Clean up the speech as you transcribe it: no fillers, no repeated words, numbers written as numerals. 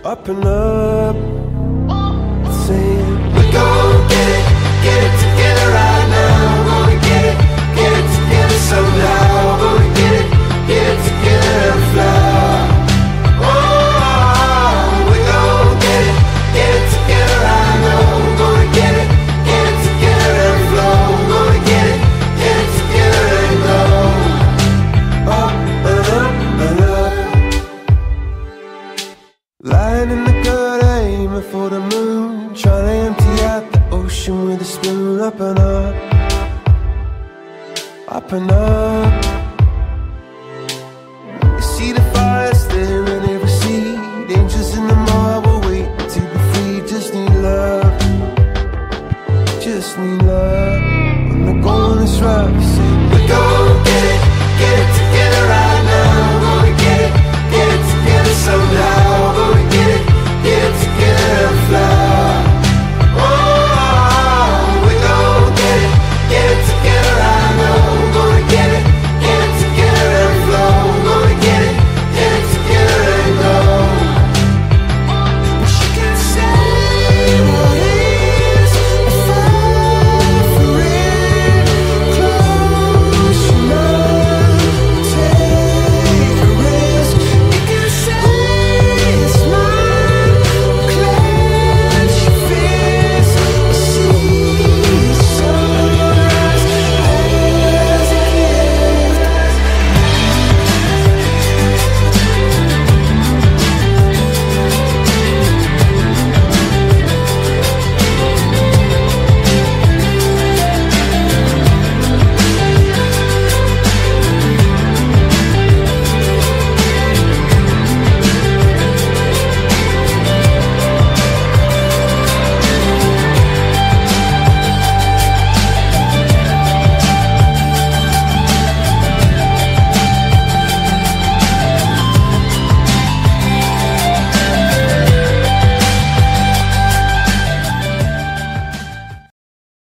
up and up, saying we're gonna get it together right now. We're gonna get it together somehow. We're gonna get it together and fly. Oh, we're gonna get it together right now. We're gonna get it together and flow. We're gonna get it together and go up and up and up. Lying in the gut, aiming for the moon, trying to empty out the ocean with a spoon. Up and up, up and up.